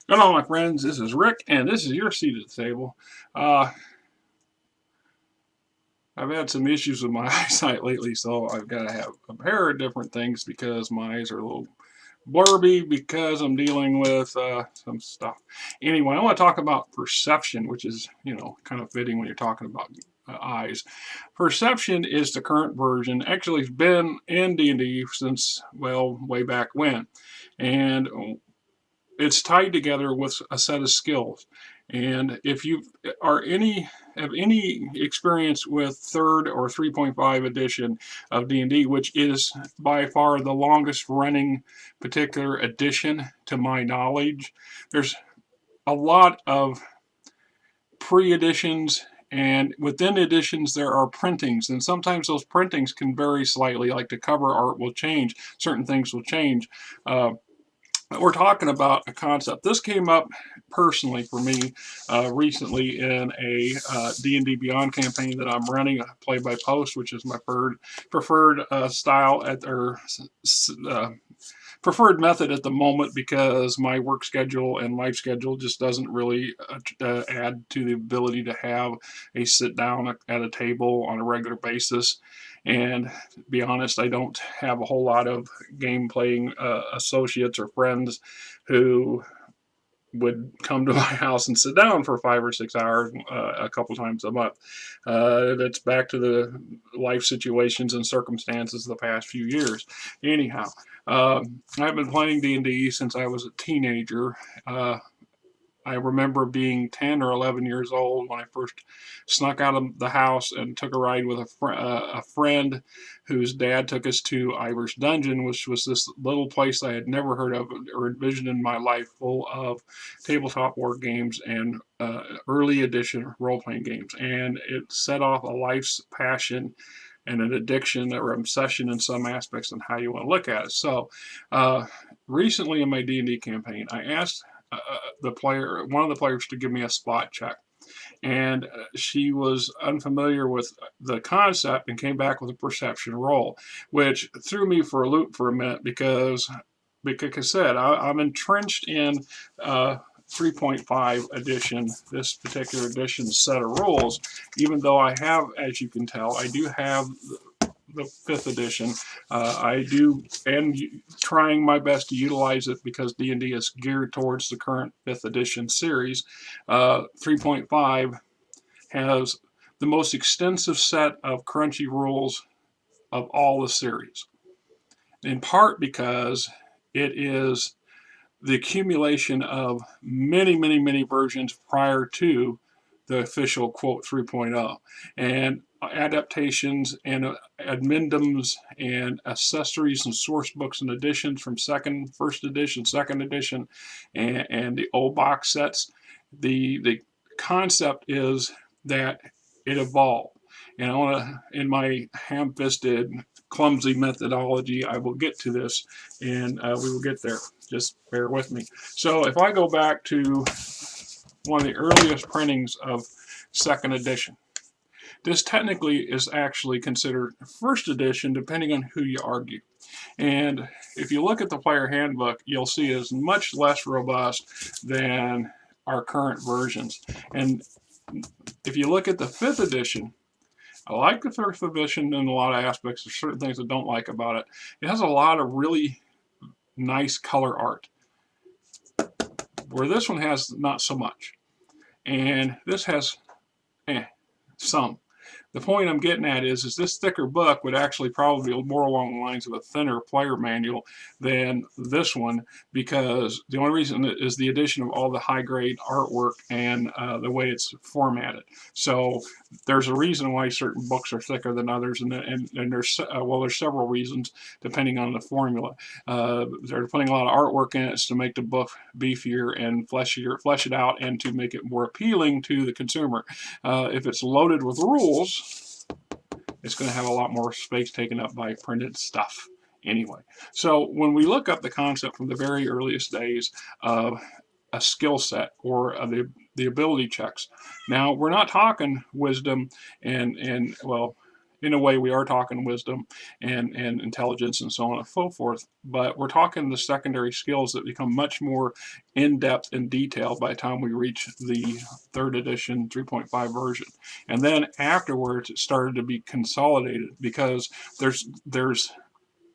Hello, my friends. This is Rick, and this is your seat at the table. Uh, I've had some issues with my eyesight lately, so I've got to have a pair of different things because my eyes are a little blurby because I'm dealing with some stuff. Anyway, I want to talk about perception, which is, kind of fitting when you're talking about eyes. Perception is the current version. Actually, it's been in D&D since, well, way back when. And it's tied together with a set of skills. And if you have any experience with third or 3.5 edition of D&D, which is by far the longest running particular edition to my knowledge, there's a lot of pre-editions, and within editions there are printings, and sometimes those printings can vary slightly, like the cover art will change, certain things will change. We're talking about a concept. This came up personally for me recently in a D&D Beyond campaign that I'm running, play by post, which is my preferred style preferred method at the moment, because my work schedule and life schedule just doesn't really add to the ability to have a sit down at a table on a regular basis. And to be honest, I don't have a whole lot of game playing associates or friends who would come to my house and sit down for 5 or 6 hours a couple times a month. That's back to the life situations and circumstances of the past few years. Anyhow, I've been playing D&D since I was a teenager. I remember being 10 or 11 years old when I first snuck out of the house and took a ride with a friend whose dad took us to Irish Dungeon, which was this little place I had never heard of or envisioned in my life, full of tabletop board games and early edition role-playing games. And it set off a life's passion and an addiction or obsession in some aspects on how you want to look at it. So recently in my D&D campaign, I asked one of the players to give me a spot check, and she was unfamiliar with the concept and came back with a perception roll, which threw me for a loop for a minute because I said I'm entrenched in 3.5 edition, this particular edition's set of rules, even though I have, as you can tell, I do have the 5th edition. I do, and trying my best to utilize it because D&D is geared towards the current 5th edition series. 3.5 has the most extensive set of crunchy rules of all the series, in part because it is the accumulation of many versions prior to the official quote 3.0, and adaptations and addendums and accessories and source books and editions from first edition, second edition, and the old box sets. The concept is that it evolved. And I want to, in my ham-fisted, clumsy methodology, I will get to this, and we will get there. Just bear with me. So if I go back to one of the earliest printings of 2nd edition, this technically is actually considered 1st edition, depending on who you argue. And if you look at the player handbook, you'll see it's much less robust than our current versions. And if you look at the 5th edition, I like the 5th edition in a lot of aspects. There's certain things I don't like about it. It has a lot of really nice color art, where this one has not so much. And this has some. The point I'm getting at is this thicker book would actually probably be more along the lines of a thinner player manual than this one, because the only reason is the addition of all the high-grade artwork and the way it's formatted. So there's a reason why certain books are thicker than others, and there's several reasons depending on the formula. They're putting a lot of artwork in it to make the book beefier and flesh it out, and to make it more appealing to the consumer. If it's loaded with rules, it's going to have a lot more space taken up by printed stuff. anyway. So when we look up the concept from the very earliest days of a skill set or the ability checks, now we're not talking wisdom and well, in a way we are talking wisdom and intelligence and so on and so forth, but we're talking the secondary skills that become much more in-depth and detailed by the time we reach the third edition 3.5 version. And then afterwards it started to be consolidated because there's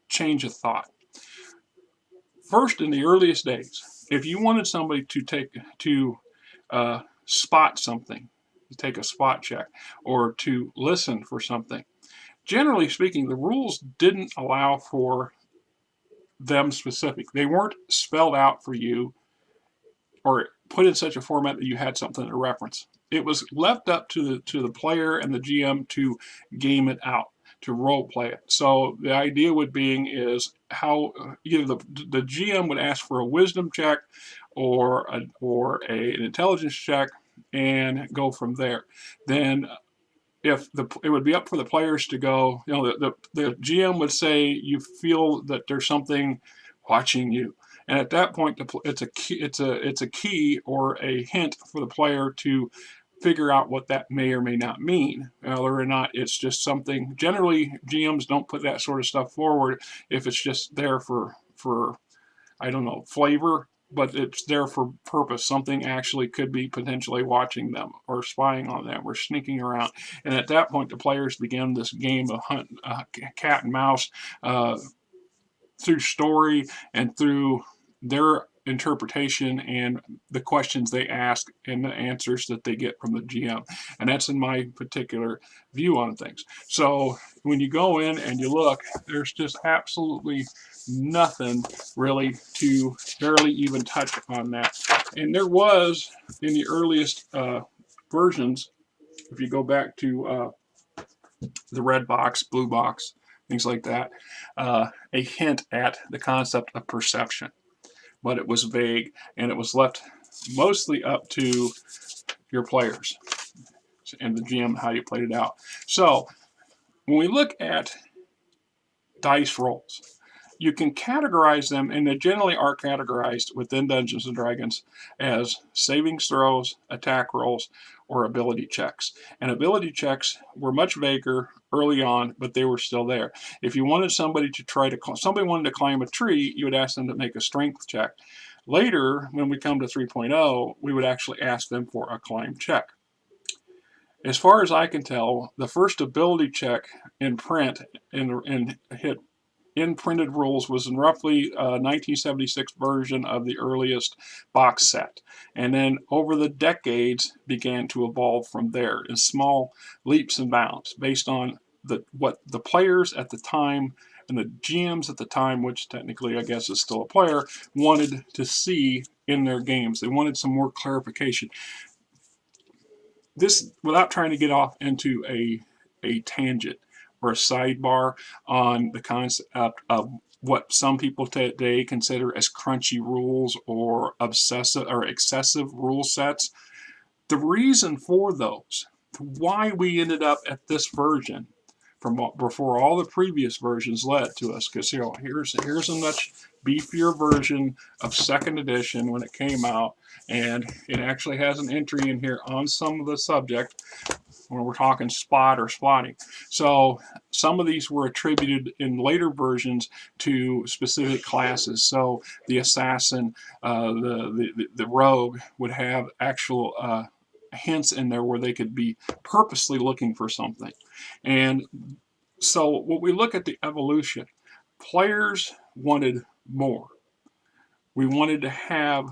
change of thought. First, in the earliest days, if you wanted somebody to spot something, to take a spot check, or to listen for something, generally speaking, the rules didn't allow for them specific. They weren't spelled out for you or put in such a format that you had something to reference. It was left up to the player and the GM to game it out, to role play it. So the idea would being is how either the GM would ask for a wisdom check or an intelligence check and go from there. Then if it would be up for the players to go, the GM would say you feel that there's something watching you, and at that point it's a key or a hint for the player to figure out what that may or may not mean, whether or not it's just something. Generally, GMs don't put that sort of stuff forward if it's just there for I don't know, flavor, but it's there for purpose. Something actually could be potentially watching them or spying on them or sneaking around. And at that point, the players begin this game of hunt, cat and mouse, through story and through their interpretation and the questions they ask and the answers that they get from the GM. And that's in my particular view on things. So when you go in and you look, there's just absolutely nothing really to barely even touch on that. And there was in the earliest versions, if you go back to the red box, blue box, things like that, a hint at the concept of perception. But it was vague and it was left mostly up to your players and the GM how you played it out. So when we look at dice rolls, you can categorize them, and they generally are categorized within Dungeons and Dragons as savings throws, attack rolls, or ability checks. And ability checks were much vaguer early on, but they were still there. If you wanted somebody wanted to climb a tree, you would ask them to make a strength check. Later, when we come to 3.0, we would actually ask them for a climb check. As far as I can tell, the first ability check in print and hit in printed rules was in roughly 1976 version of the earliest box set, and then over the decades began to evolve from there in small leaps and bounds based on what the players at the time and the GMs at the time, which technically I guess is still a player, wanted to see in their games. They wanted some more clarification. This, without trying to get off into a tangent or a sidebar on the concept of what some people today consider as crunchy rules or obsessive or excessive rule sets. The reason for those, why we ended up at this version from before all the previous versions led to us, because here's a much beefier version of second edition when it came out, and it actually has an entry in here on some of the subject when we're talking spot or spotting. So some of these were attributed in later versions to specific classes. So the assassin, the rogue would have actual hints in there where they could be purposely looking for something. And so when we look at the evolution, players wanted more. We wanted to have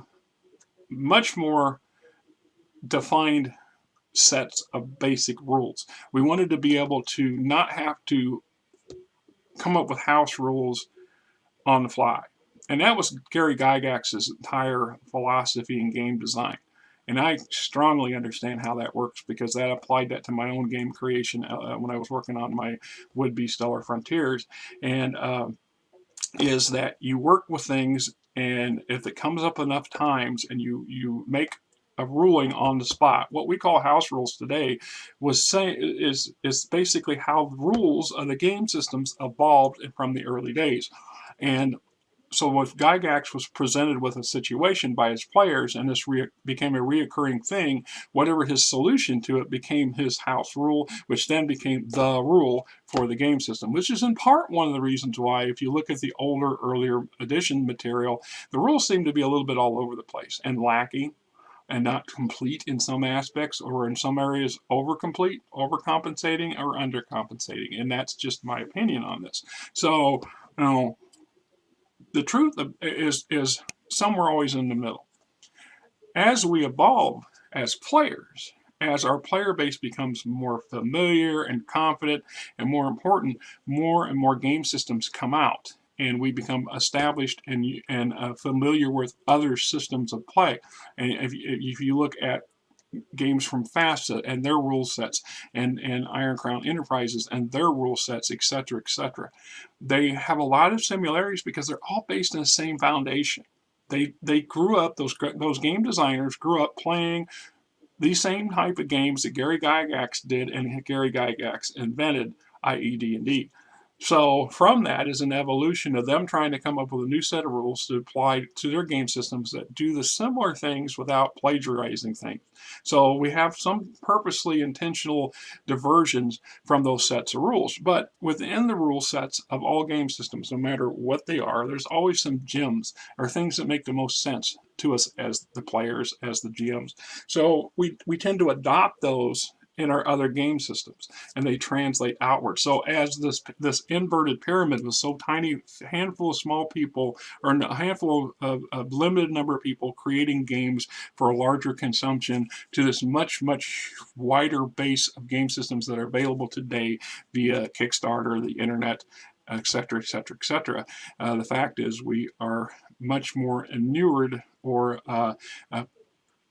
much more defined sets of basic rules. We wanted to be able to not have to come up with house rules on the fly. And that was Gary Gygax's entire philosophy in game design. And I strongly understand how that works because that applied that to my own game creation when I was working on my would-be Stellar Frontiers. And is that you work with things, and if it comes up enough times and you make of ruling on the spot. What we call house rules today is basically how the rules of the game systems evolved from the early days. And so if Gygax was presented with a situation by his players and this became a reoccurring thing, whatever his solution to it became his house rule, which then became the rule for the game system, which is in part one of the reasons why, if you look at the older, earlier edition material, the rules seem to be a little bit all over the place and lacking and not complete in some aspects, or in some areas overcomplete, overcompensating, or undercompensating. And that's just my opinion on this. So, you know, the truth is somewhere always in the middle. As we evolve as players, as our player base becomes more familiar and confident, and more important, more and more game systems come out, and we become established and familiar with other systems of play. And if you look at games from FAFSA and their rule sets, and Iron Crown Enterprises and their rule sets, etc., etc. They have a lot of similarities because they're all based on the same foundation. They grew up, those game designers grew up playing these same type of games that Gary Gygax did and Gary Gygax invented, i.e. D&D. So from that is an evolution of them trying to come up with a new set of rules to apply to their game systems that do the similar things without plagiarizing things. So we have some purposely intentional diversions from those sets of rules. But within the rule sets of all game systems, no matter what they are, there's always some gems or things that make the most sense to us as the players, as the GMs. So we tend to adopt those in our other game systems, and they translate outward. So as this inverted pyramid with so tiny handful of small people, or a handful of limited number of people creating games for a larger consumption, to this much wider base of game systems that are available today via Kickstarter, the internet, etc., etc., etc. The fact is we are much more inured or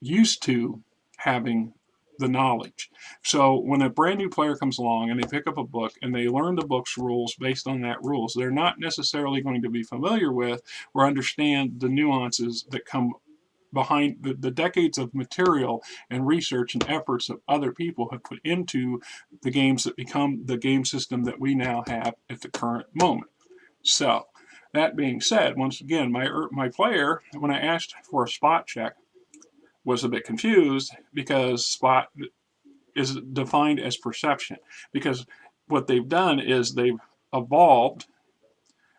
used to having the knowledge. So when a brand new player comes along and they pick up a book and they learn the book's rules based on that rules, they're not necessarily going to be familiar with or understand the nuances that come behind the decades of material and research and efforts that other people have put into the games that become the game system that we now have at the current moment. So that being said, once again, my player, when I asked for a spot check, was a bit confused because spot is defined as perception. Because what they've done is they've evolved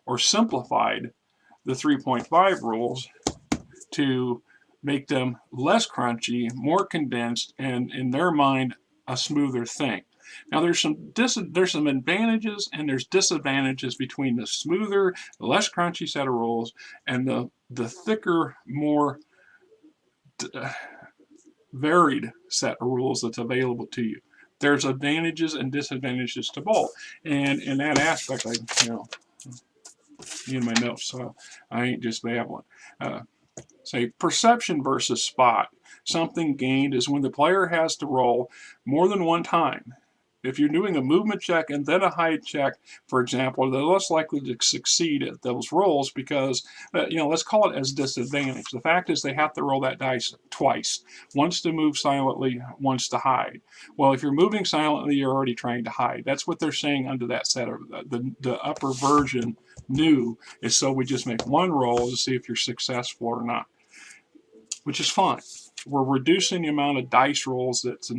or simplified the 3.5 rules to make them less crunchy, more condensed, and in their mind, a smoother thing. Now there's some advantages and there's disadvantages between the smoother, less crunchy set of rules and the thicker, more varied set of rules that's available to you. There's advantages and disadvantages to both, and in that aspect, in my notes, so I ain't just babbling. Say perception versus spot. Something gained is when the player has to roll more than one time. If you're doing a movement check and then a hide check, for example, they're less likely to succeed at those rolls because, let's call it as disadvantage. The fact is they have to roll that dice twice, once to move silently, once to hide. Well, if you're moving silently, you're already trying to hide. That's what they're saying under that set of the upper version new is, so we just make one roll to see if you're successful or not, which is fine. We're reducing the amount of dice rolls that's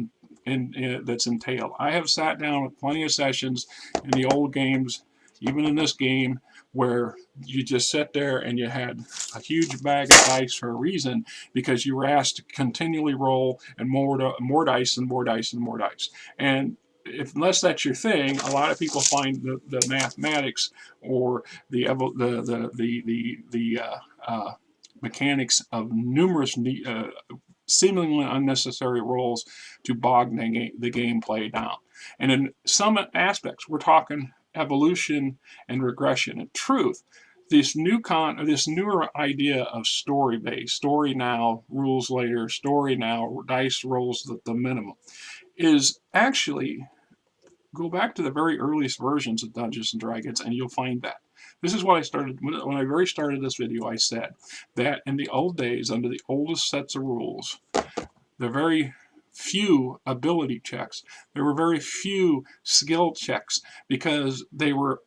entailed. I have sat down with plenty of sessions in the old games, even in this game, where you just sit there and you had a huge bag of dice for a reason because you were asked to continually roll and more dice and more dice and more dice. And unless that's your thing, a lot of people find the mathematics or the mechanics of numerous seemingly unnecessary rolls to bog the gameplay down. And in some aspects, we're talking evolution and regression. In truth, this newer idea of story-based, story now, rules later, story now, dice rolls the minimum, is actually, go back to the very earliest versions of Dungeons and Dragons and you'll find that. This is what I started, when I very started this video, I said that in the old days, under the oldest sets of rules, There are very few ability checks. There were very few skill checks because they were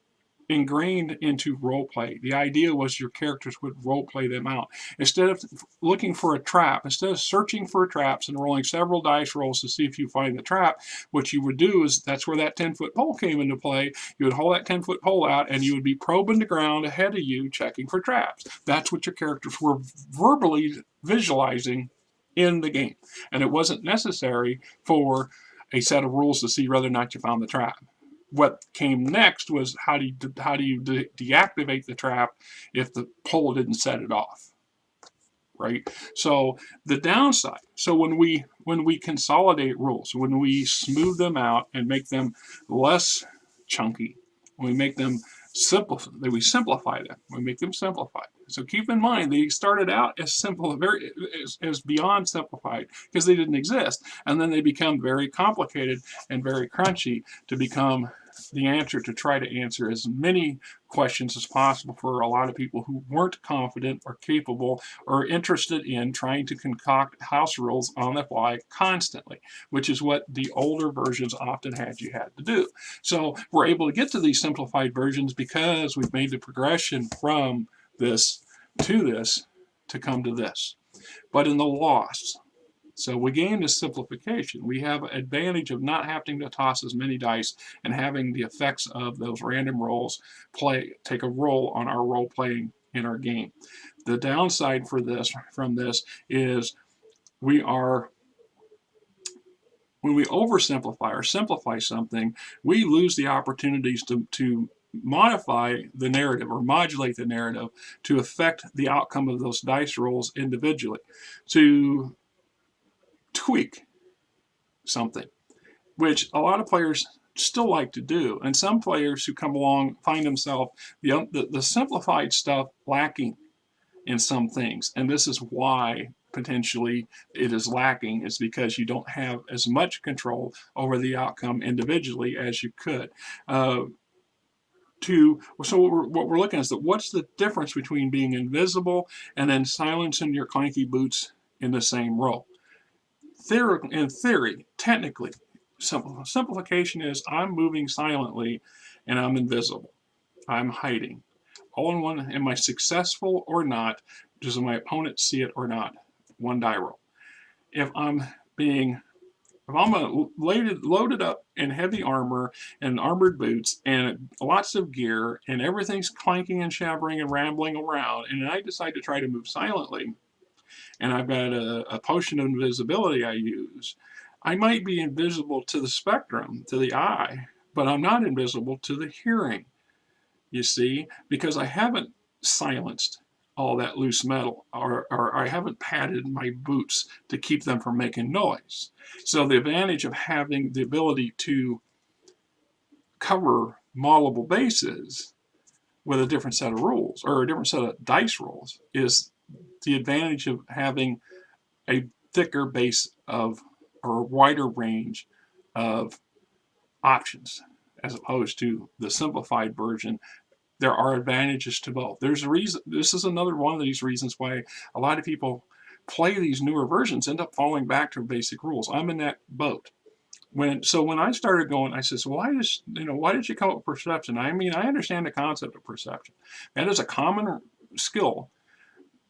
ingrained into role play. The idea was your characters would role play them out. Instead of looking for a trap, instead of searching for traps and rolling several dice rolls to see if you find the trap, what you would do is, that's where that 10-foot pole came into play. You would hold that 10-foot pole out and you would be probing the ground ahead of you, checking for traps. That's what your characters were verbally visualizing in the game. And it wasn't necessary for a set of rules to see whether or not you found the trap. What came next was how do you deactivate the trap if the pole didn't set it off, right? So the downside, so when we consolidate rules, when we smooth them out and make them less chunky, when we make them we simplify them, we make them simplified. So keep in mind, they started out as simple, as beyond simplified, because they didn't exist, and then they become very complicated and very crunchy to become the answer, to try to answer as many questions as possible for a lot of people who weren't confident or capable or interested in trying to concoct house rules on the fly constantly, which is what the older versions often had to do. So we're able to get to these simplified versions because we've made the progression from this to come to this. But in the loss, so we gained a simplification. We have an advantage of not having to toss as many dice and having the effects of those random rolls take a role on our role playing in our game. The downside from this is when we oversimplify or simplify something, we lose the opportunities to modify the narrative or modulate the narrative to affect the outcome of those dice rolls individually, to tweak something, which a lot of players still like to do. And some players who come along find themselves the simplified stuff lacking in some things. And this is why potentially it is lacking, is because you don't have as much control over the outcome individually as you could. So what we're looking at is that what's the difference between being invisible and then silencing your clanky boots in the same roll? In theory, technically, simplification is I'm moving silently and I'm invisible. I'm hiding. All in one, am I successful or not? Does my opponent see it or not? One die roll. If I'm loaded up in heavy armor and armored boots and lots of gear and everything's clanking and shattering and rambling around, and I decide to try to move silently, and I've got a potion of invisibility I use, I might be invisible to the spectrum, to the eye, but I'm not invisible to the hearing, you see, because I haven't silenced all that loose metal, or I haven't padded my boots to keep them from making noise. So the advantage of having the ability to cover multiple bases with a different set of rules, or a different set of dice rolls, is the advantage of having a thicker base of, or a wider range of options, as opposed to the simplified version. There are advantages to both. There's a reason. This is another one of these reasons why a lot of people play these newer versions end up falling back to basic rules. I'm in that boat. When I started going, I says, why did you come up with perception? I mean, I understand the concept of perception. That is a common skill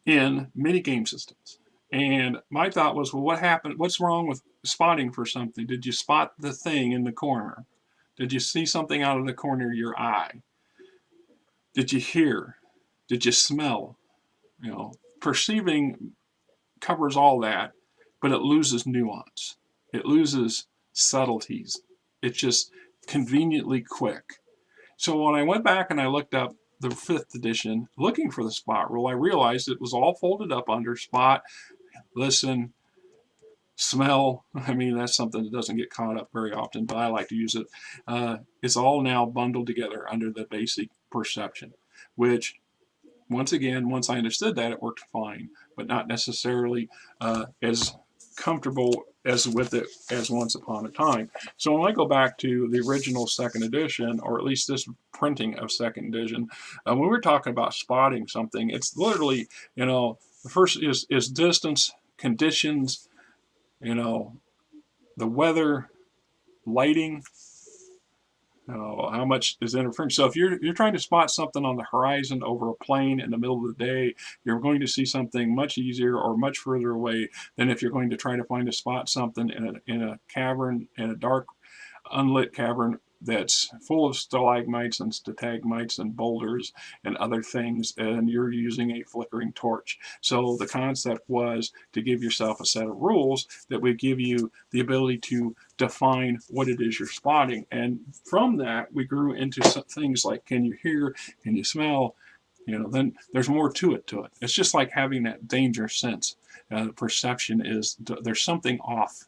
in many game systems. And my thought was, well, what happened? What's wrong with spotting for something? Did you spot the thing in the corner? Did you see something out of the corner of your eye? Did you hear? Did you smell? Perceiving covers all that, but it loses nuance. It loses subtleties. It's just conveniently quick. So when I went back and I looked up the 5th edition, looking for the spot rule, I realized it was all folded up under spot, listen, smell. I mean, that's something that doesn't get caught up very often, but I like to use it. It's all now bundled together under the basic perception, which, once again, once I understood that, it worked fine, but not necessarily as comfortable as with it as once upon a time. So when I go back to the original 2nd edition, or at least this printing of 2nd edition, when we're talking about spotting something, it's literally, the first is distance, conditions, you know, the weather, lighting, how much is interfering. So if you're trying to spot something on the horizon over a plane in the middle of the day, you're going to see something much easier or much further away than if you're going to try to find a spot something in a cavern, in a dark, unlit cavern that's full of stalagmites and stalagmites and boulders and other things, and you're using a flickering torch. So the concept was to give yourself a set of rules that would give you the ability to define what it is you're spotting. And from that, we grew into some things like, can you hear, can you smell? Then there's more to it. It's just like having that danger sense. The perception is there's something off.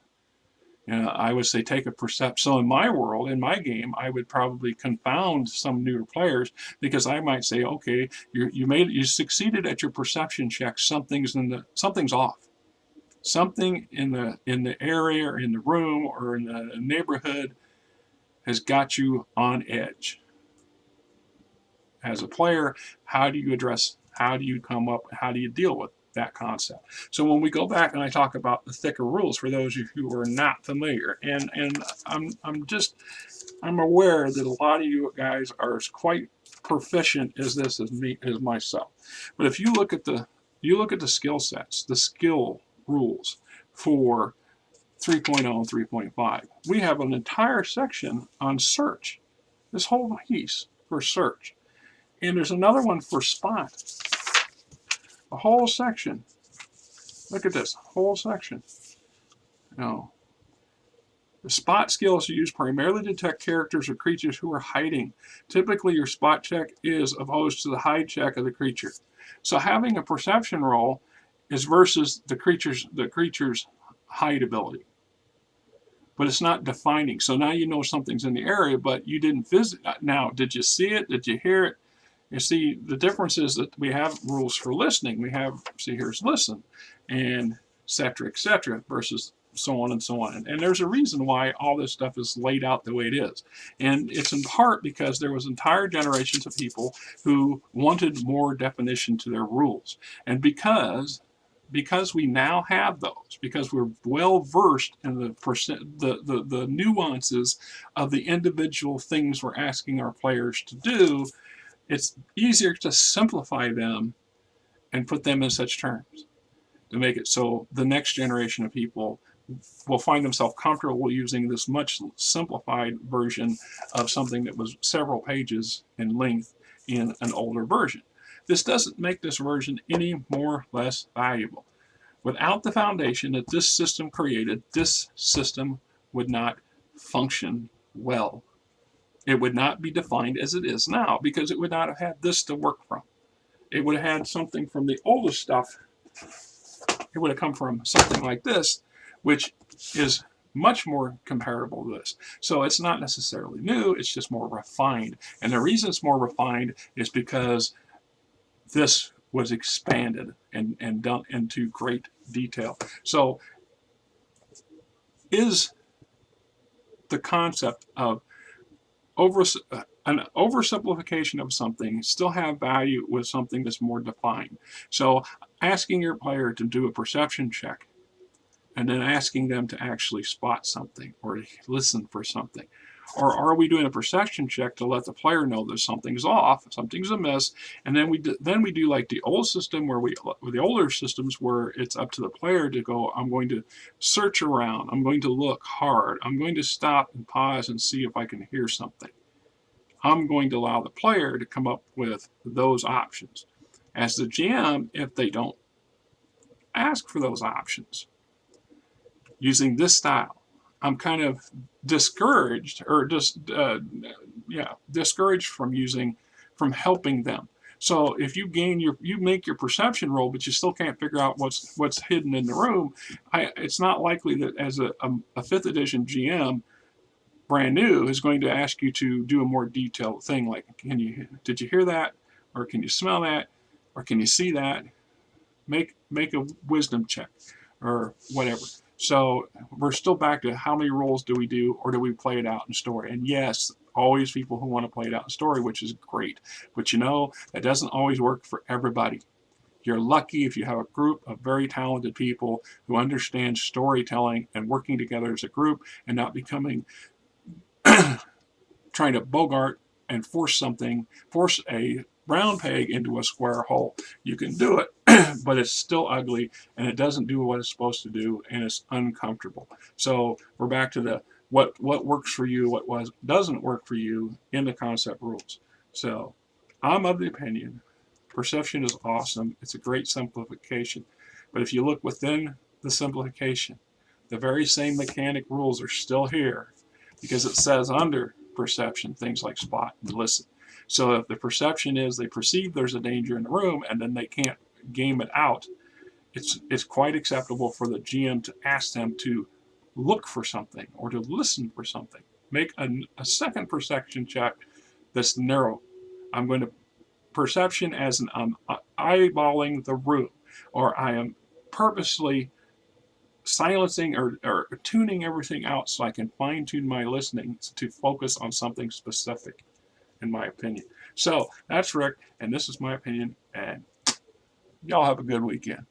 I would say take a perception. So in my world, in my game, I would probably confound some newer players because I might say, okay, you succeeded at your perception check. Something's off. Something in the area or in the room or in the neighborhood has got you on edge. As a player, how do you come up, how do you deal with that concept? So when we go back and I talk about the thicker rules for those of you who are not familiar, and I'm aware that a lot of you guys are as quite proficient as myself. But if you look at the skill sets, the skill rules for 3.0 and 3.5, we have an entire section on search. This whole piece for search. And there's another one for spot. A whole section. Look at this whole section. The spot skill is used primarily to detect characters or creatures who are hiding. Typically, your spot check is opposed to the hide check of the creature. So having a perception roll is versus the creature's hide ability. But it's not defining. So now you know something's in the area, but you didn't visit. Now, did you see it? Did you hear it? You see, the difference is that we have rules for listening. We have, see, here's listen, and et cetera, versus so on and so on. And there's a reason why all this stuff is laid out the way it is. And it's in part because there was entire generations of people who wanted more definition to their rules. And because we now have those, because we're well versed in the nuances of the individual things we're asking our players to do, it's easier to simplify them and put them in such terms to make it so the next generation of people will find themselves comfortable using this much simplified version of something that was several pages in length in an older version. This doesn't make this version any more or less valuable. Without the foundation that this system created, this system would not function well. It would not be defined as it is now because it would not have had this to work from. It would have had something from the oldest stuff. It would have come from something like this, which is much more comparable to this. So it's not necessarily new, it's just more refined. And the reason it's more refined is because this was expanded and done into great detail. So is the concept of an oversimplification of something still have value with something that's more defined? So asking your player to do a perception check and then asking them to actually spot something or listen for something. Or are we doing a perception check to let the player know that something's off, something's amiss, and then we do like the old system the older systems where it's up to the player to go, I'm going to search around, I'm going to look hard, I'm going to stop and pause and see if I can hear something. I'm going to allow the player to come up with those options. As the GM, if they don't ask for those options, using this style, I'm kind of discouraged discouraged from helping them. So if you make your perception roll, but you still can't figure out what's hidden in the room, it's not likely that as a 5th edition GM, brand new, is going to ask you to do a more detailed thing like, did you hear that, or can you smell that, or can you see that? Make a wisdom check or whatever. So we're still back to how many rolls do we do, or do we play it out in story? And yes, always people who want to play it out in story, which is great. But that doesn't always work for everybody. You're lucky if you have a group of very talented people who understand storytelling and working together as a group and not becoming trying to bogart and force a round peg into a square hole. You can do it, but it's still ugly and it doesn't do what it's supposed to do and it's uncomfortable. So we're back to the what works for you, what doesn't work for you in the concept rules. So I'm of the opinion perception is awesome. It's a great simplification. But if you look within the simplification, the very same mechanic rules are still here because it says under perception things like spot and listen. So if the perception is they perceive there's a danger in the room and then they can't game it out, it's quite acceptable for the GM to ask them to look for something or to listen for something. Make a second perception check that's narrow. I'm going to perception as an eyeballing the room, or I am purposely silencing or tuning everything out so I can fine tune my listening to focus on something specific, in my opinion. So that's Rick, and this is my opinion, and y'all have a good weekend.